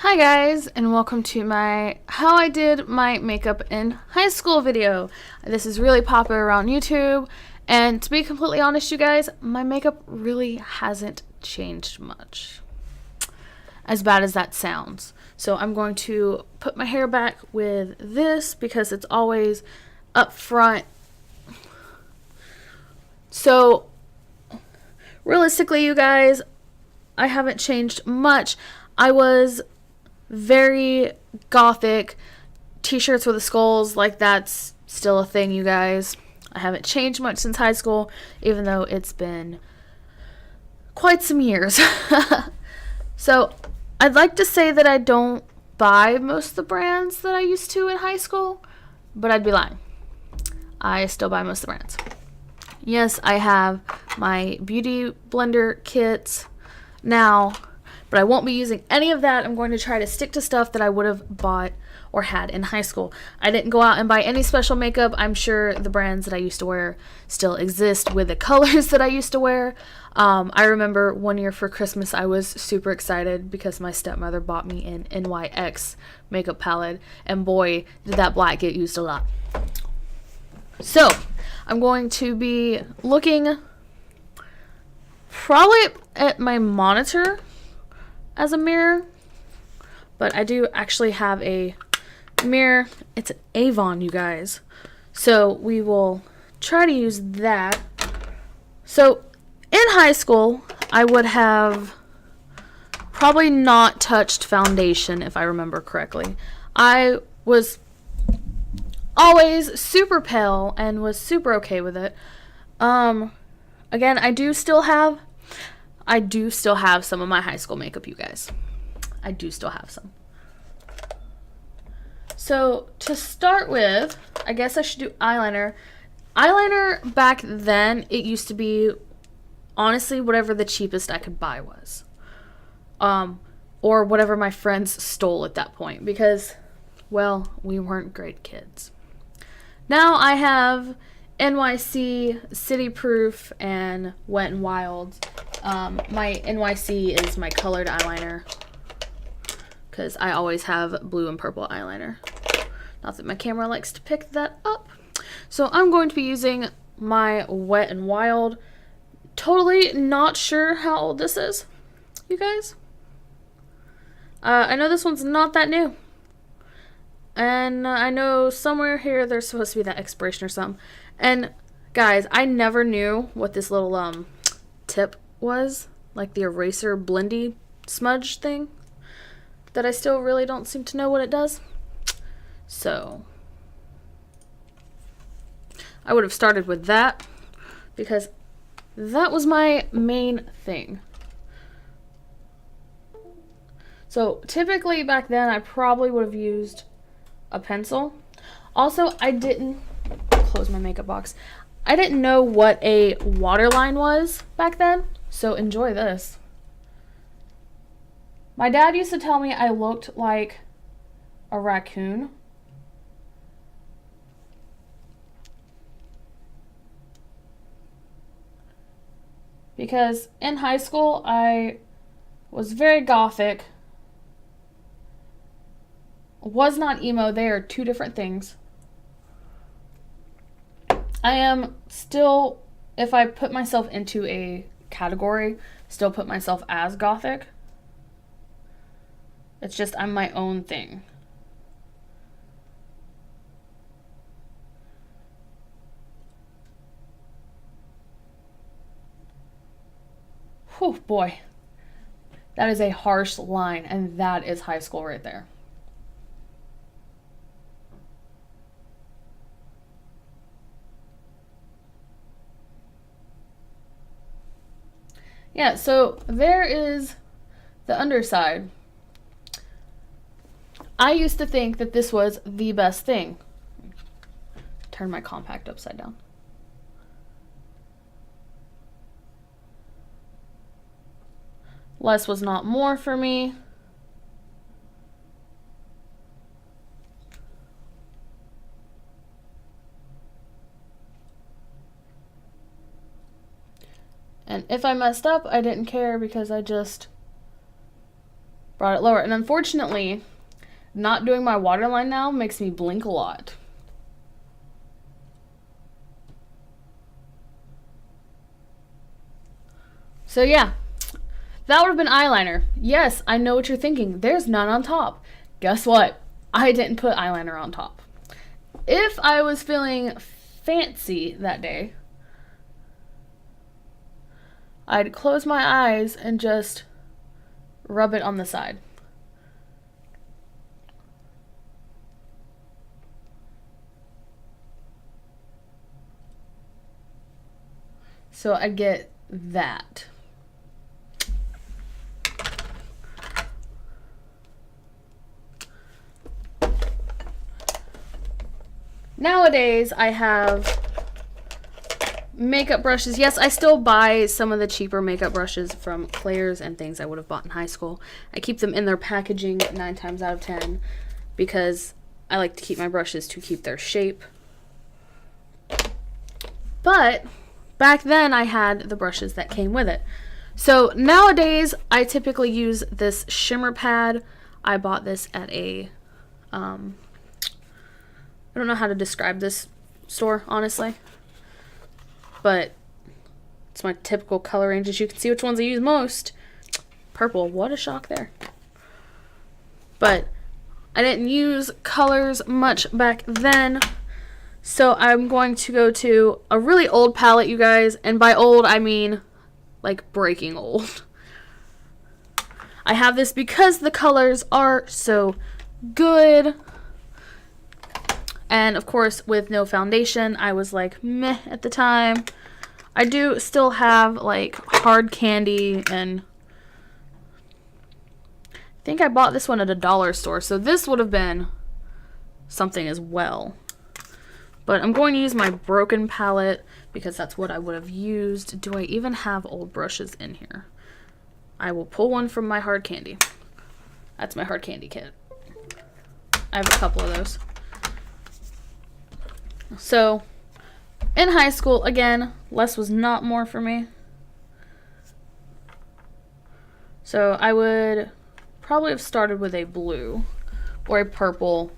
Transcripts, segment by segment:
Hi guys, and welcome to my how I did my makeup in high school video. This is really popular around YouTube, and to be completely honest, you guys, my makeup really hasn't changed much. As bad as that sounds. So I'm going to put my hair back with this because it's always up front. So realistically, you guys, I haven't changed much. I was very gothic, t-shirts with the skulls, like that's still a thing, you guys. I haven't changed much since high school, even though it's been quite some years. So I'd like to say that I don't buy most of the brands that I used to in high school, but I'd be lying. I still buy most of the brands. Yes, I have my beauty blender kits now, but I won't be using any of that. I'm going to try to stick to stuff that I would have bought or had in high school. I didn't go out and buy any special makeup. I'm sure the brands that I used to wear still exist with the colors that I used to wear. I remember one year for Christmas I was super excited because my stepmother bought me an NYX makeup palette, and boy, did that black get used a lot. So I'm going to be looking probably at my monitor as a mirror, but I do actually have a mirror. It's an Avon, you guys, so we will try to use that. So in high school I would have probably not touched foundation, if I remember correctly. I was always super pale and was super okay with it. Again, I do still have some of my high school makeup, you guys. I do still have some. So to start with, I guess I should do eyeliner. Eyeliner back then, it used to be honestly whatever the cheapest I could buy was. Or whatever my friends stole at that point, because, well, we weren't great kids. Now I have NYC, City Proof, and Wet n Wild. My NYC is my colored eyeliner because I always have blue and purple eyeliner. Not that my camera likes to pick that up. So I'm going to be using my Wet n Wild. Totally not sure how old this is, you guys. I know this one's not that new. And I know somewhere here there's supposed to be that expiration or something. And guys, I never knew what this little tip was, like the eraser blendy smudge thing, that I still really don't seem to know what it does. So I would have started with that because that was my main thing. So typically back then I probably would have used a pencil. Also, I didn't close my makeup box. I didn't know what a waterline was back then, so enjoy this. My dad used to tell me I looked like a raccoon. Because in high school, I was very gothic. Was not emo. They are two different things. I am still, if I put myself into a category, still put myself as gothic. It's just I'm my own thing. Whew, boy. That is a harsh line, and that is high school right there. Yeah, so there is the underside. I used to think that this was the best thing. Turn my compact upside down. Less was not more for me. And if I messed up, I didn't care because I just brought it lower. And unfortunately, not doing my waterline now makes me blink a lot. So yeah, that would have been eyeliner. Yes, I know what you're thinking. There's none on top. Guess what? I didn't put eyeliner on top. If I was feeling fancy that day, I'd close my eyes and just rub it on the side. So I get that. Nowadays, I have makeup brushes. Yes, I still buy some of the cheaper makeup brushes from Claire's and things I would have bought in high school. I keep them in their packaging 9 times out of 10 because I like to keep my brushes to keep their shape. But back then, I had the brushes that came with it. So nowadays, I typically use this shimmer pad. I bought this at a, I don't know how to describe this store, honestly. But it's my typical color range. As you can see which ones I use most. Purple. What a shock there. But I didn't use colors much back then. So I'm going to go to a really old palette, you guys. And by old, I mean like breaking old. I have this because the colors are so good. And of course, with no foundation, I was like, meh at the time. I do still have like Hard Candy, and I think I bought this one at a dollar store. So this would have been something as well. But I'm going to use my broken palette because that's what I would have used. Do I even have old brushes in here? I will pull one from my Hard Candy. That's my Hard Candy kit. I have a couple of those. So, in high school, again, less was not more for me. So, I would probably have started with a blue or a purple,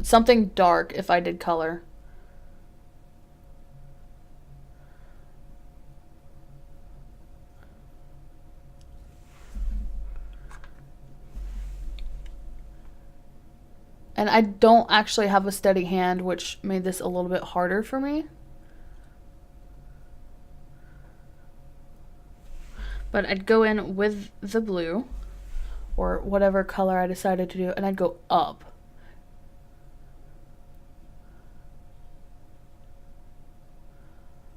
something dark if I did color. And I don't actually have a steady hand, which made this a little bit harder for me. But I'd go in with the blue, or whatever color I decided to do, and I'd go up.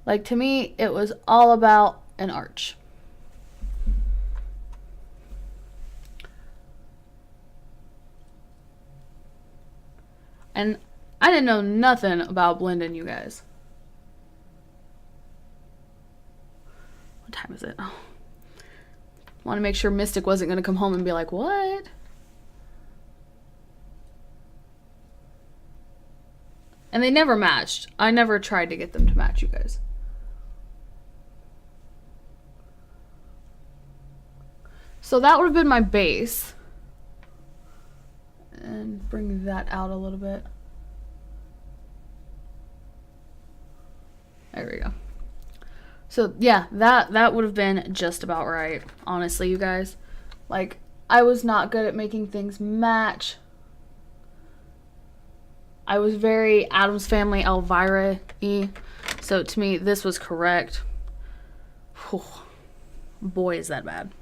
Like, to me, it was all about an arch. And I didn't know nothing about blending, you guys. What time is it? Oh. Want to make sure Mystic wasn't going to come home and be like, what? And they never matched. I never tried to get them to match, you guys. So that would have been my base. And bring that out a little bit. There we go. So yeah, that would have been just about right, honestly, you guys. Like, I was not good at making things match. I was very Addams Family Elvira-y. So to me, this was correct. Whew. Boy, is that bad.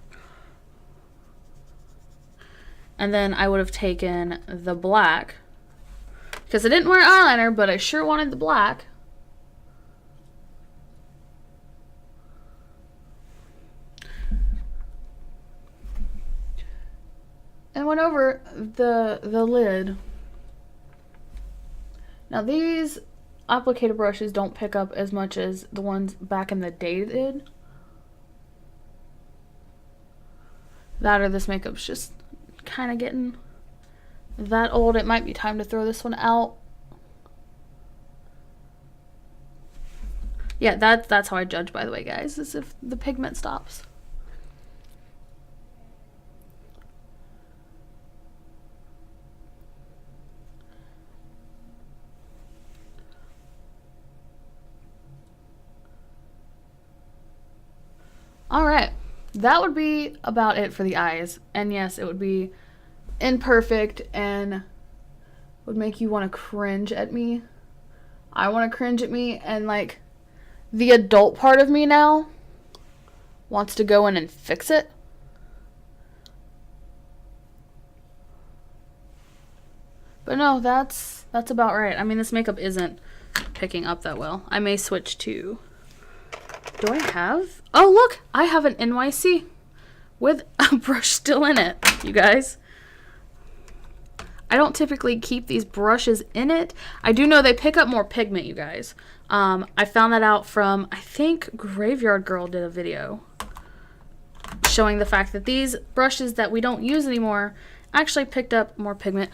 And then I would have taken the black, because I didn't wear eyeliner, but I sure wanted the black. And went over the lid. Now these applicator brushes don't pick up as much as the ones back in the day did. That or this makeup's just kind of getting that old. It might be time to throw this one out. Yeah, that's how I judge, by the way, guys, is if the pigment stops. Alright, that would be about it for the eyes. And yes, it would be imperfect and would make you want to cringe at me. I want to cringe at me, and like the adult part of me now wants to go in and fix it. But no, that's about right. I mean, this makeup isn't picking up that well. I may switch to... Do I have... Oh, look! I have an NYC with a brush still in it, you guys. I don't typically keep these brushes in it. I do know they pick up more pigment, you guys. I found that out from, I think Graveyard Girl did a video showing the fact that these brushes that we don't use anymore actually picked up more pigment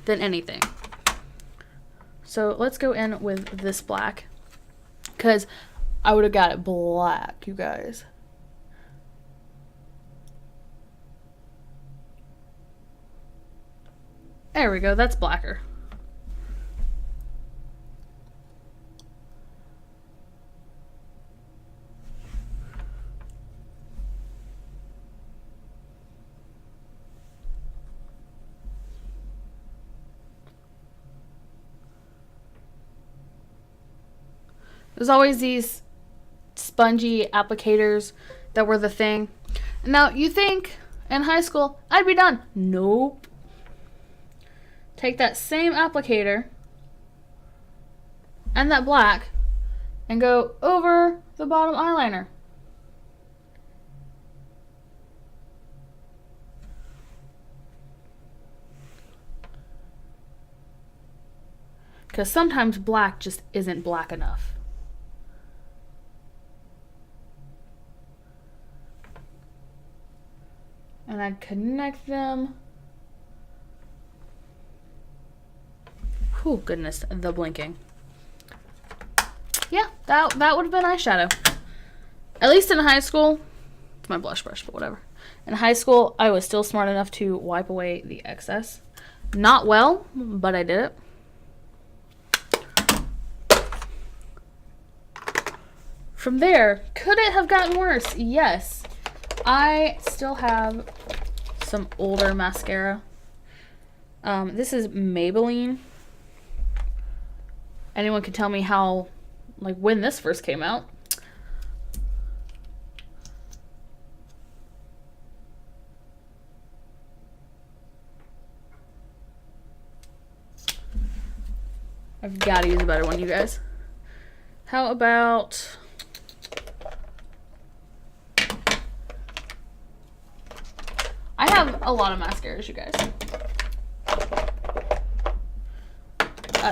than anything. So let's go in with this black, because I would have got it black, you guys. There we go, that's blacker. There's always these spongy applicators that were the thing. Now, you think in high school I'd be done. Nope. Take that same applicator and that black and go over the bottom eyeliner. Because sometimes black just isn't black enough. And I'd connect them. Oh goodness, the blinking. Yeah, that would have been eyeshadow. At least in high school. It's my blush brush, but whatever. In high school, I was still smart enough to wipe away the excess. Not well, but I did it. From there, could it have gotten worse? Yes. I still have some older mascara. This is Maybelline. Anyone can tell me how, like, when this first came out. I've got to use a better one, you guys. How about... I have a lot of mascaras, you guys.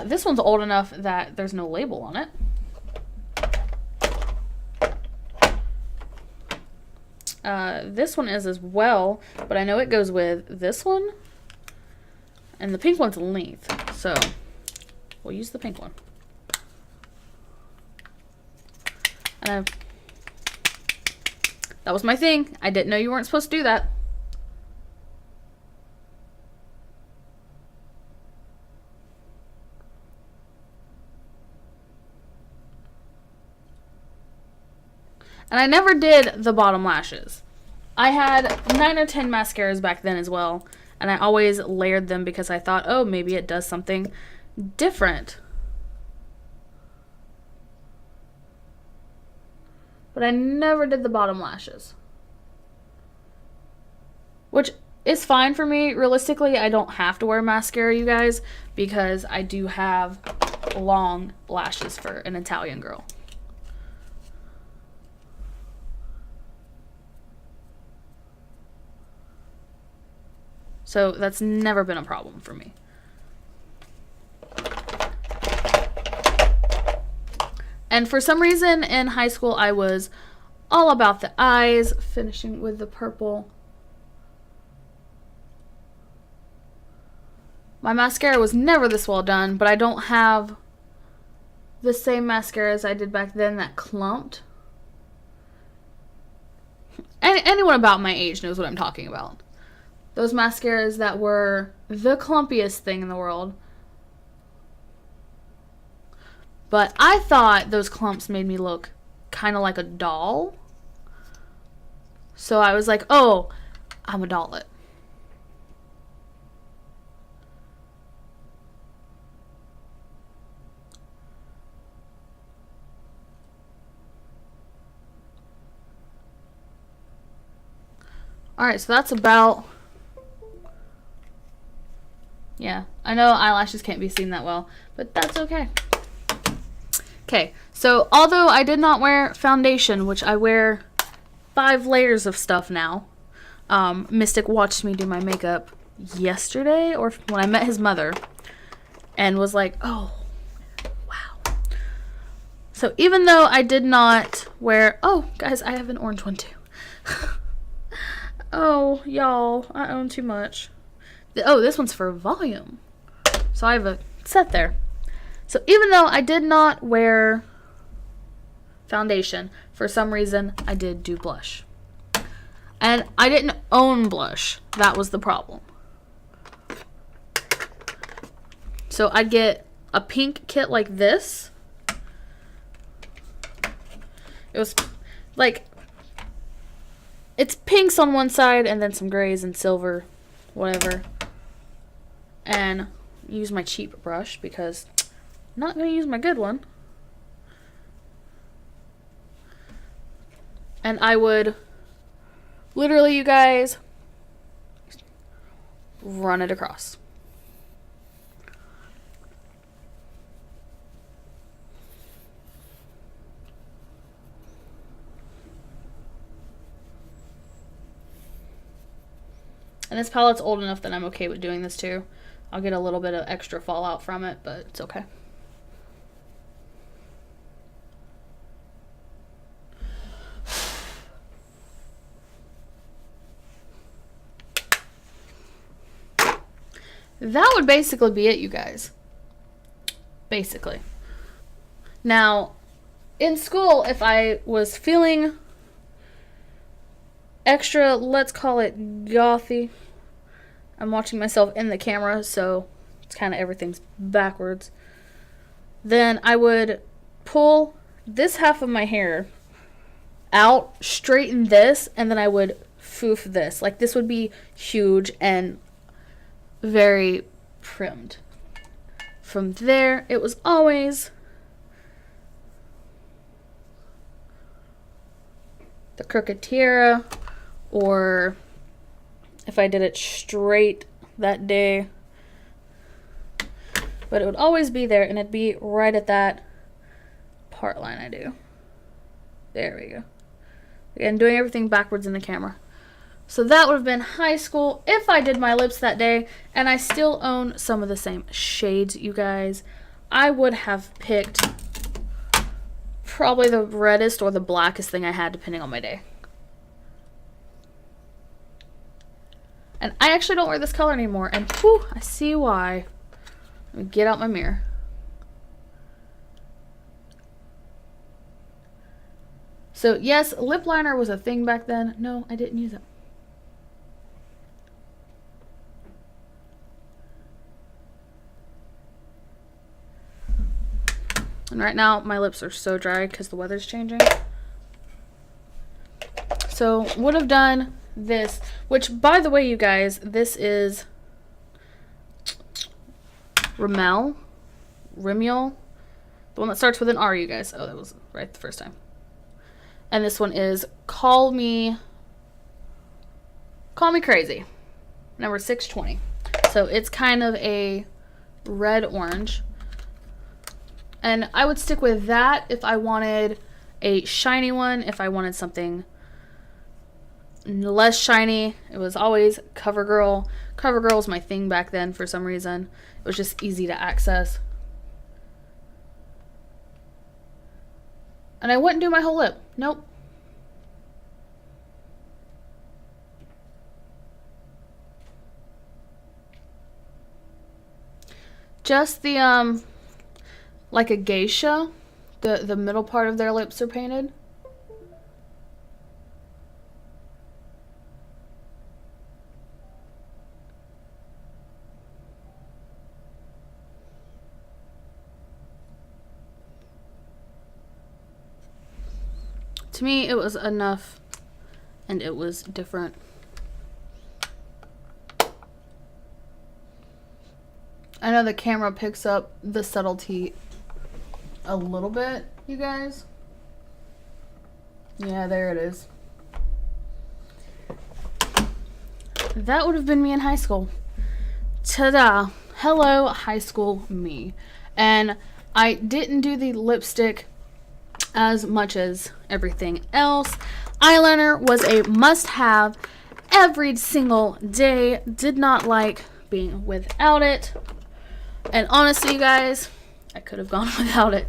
This one's old enough that there's no label on it. This one is as well, but I know it goes with this one. And the pink one's length, so we'll use the pink one. And that was my thing. I didn't know you weren't supposed to do that. And I never did the bottom lashes. I had 9 or 10 mascaras back then as well. And I always layered them because I thought, oh, maybe it does something different. But I never did the bottom lashes. Which is fine for me. Realistically, I don't have to wear mascara, you guys, because I do have long lashes for an Italian girl. So that's never been a problem for me. And for some reason in high school, I was all about the eyes, finishing with the purple. My mascara was never this well done, but I don't have the same mascara as I did back then that clumped. Anyone about my age knows what I'm talking about. Those mascaras that were the clumpiest thing in the world. But I thought those clumps made me look kind of like a doll. So I was like, oh, I'm a dollet. Alright, so that's about... Yeah, I know eyelashes can't be seen that well, but that's okay. Okay, so although I did not wear foundation, which I wear 5 layers of stuff now, Mystic watched me do my makeup yesterday, or when I met his mother, and was like, oh, wow. So even though I did not wear... Oh, guys, I have an orange one too. Oh, y'all, I own too much. Oh, this one's for volume. So I have a set there. So even though I did not wear foundation, for some reason, I did do blush. And I didn't own blush. That was the problem. So I'd get a pink kit like this. It was like... It's pinks on one side and then some grays and silver, whatever. And use my cheap brush because I'm not going to use my good one. And I would literally, you guys, run it across. And this palette's old enough that I'm okay with doing this too. I'll get a little bit of extra fallout from it, but it's okay. That would basically be it, you guys. Basically. Now, in school, if I was feeling extra, let's call it gothy. I'm watching myself in the camera, so it's kind of everything's backwards. Then I would pull this half of my hair out, straighten this, and then I would foof this. Like, this would be huge and very primmed. From there, it was always the crooked tiara, or if I did it straight that day. But it would always be there, and it'd be right at that part line I do. There we go. Again, doing everything backwards in the camera. So that would have been high school if I did my lips that day, and I still own some of the same shades, you guys. I would have picked probably the reddest or the blackest thing I had, depending on my day. And I actually don't wear this color anymore, and whew, I see why. Let me get out my mirror. So yes, lip liner was a thing back then. No, I didn't use it. And right now, my lips are so dry because the weather's changing. So, would have done this. Which, by the way, you guys, this is Rimmel. The one that starts with an R, you guys. Oh, that was right the first time. And this one is Call Me Crazy. Number 620. So, it's kind of a red-orange. And I would stick with that if I wanted a shiny one. If I wanted something less shiny, it was always CoverGirl. CoverGirl was my thing back then for some reason. It was just easy to access. And I wouldn't do my whole lip. Nope. Just the, like a geisha, the middle part of their lips are painted. To me, it was enough and it was different. I know the camera picks up the subtlety a little bit, you guys. Yeah, there it is. That would have been me in high school. Ta-da! Hello, high school me. And I didn't do the lipstick as much as everything else. Eyeliner was a must-have every single day. Did not like being without it. And honestly, you guys, I could have gone without it.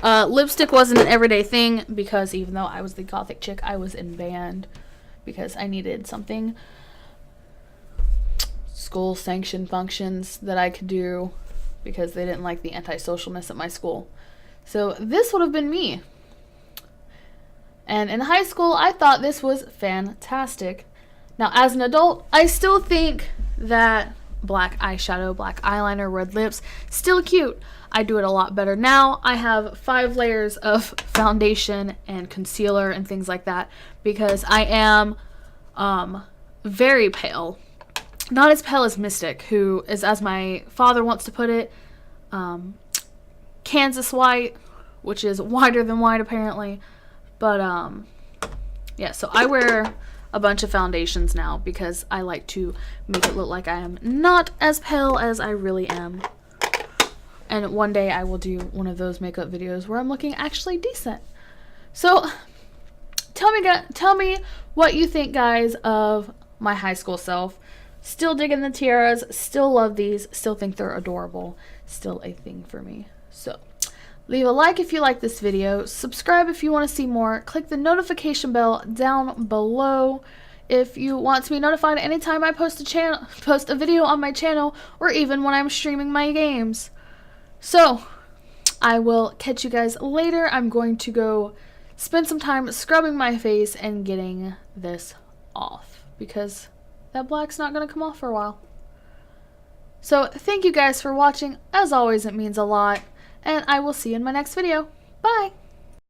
Lipstick wasn't an everyday thing because even though I was the gothic chick, I was in band because I needed something school sanctioned functions that I could do because they didn't like the antisocialness at my school. So this would have been me. And in high school, I thought this was fantastic. Now, as an adult, I still think that black eyeshadow, black eyeliner, red lips, still cute. I do it a lot better now. I have 5 layers of foundation and concealer and things like that because I am very pale. Not as pale as Mystic, who is, as my father wants to put it, Kansas white, which is whiter than white apparently. But yeah, so I wear a bunch of foundations now because I like to make it look like I am not as pale as I really am. And one day I will do one of those makeup videos where I'm looking actually decent. So tell me what you think, guys, of my high school self. Still digging the tiaras, still love these, still think they're adorable, still a thing for me. So leave a like if you like this video, subscribe if you want to see more, click the notification bell down below if you want to be notified anytime I post a video on my channel, or even when I'm streaming my games. So I will catch you guys later. I'm going to go spend some time scrubbing my face and getting this off because that black's not going to come off for a while. So thank you guys for watching. As always, it means a lot. And I will see you in my next video. Bye!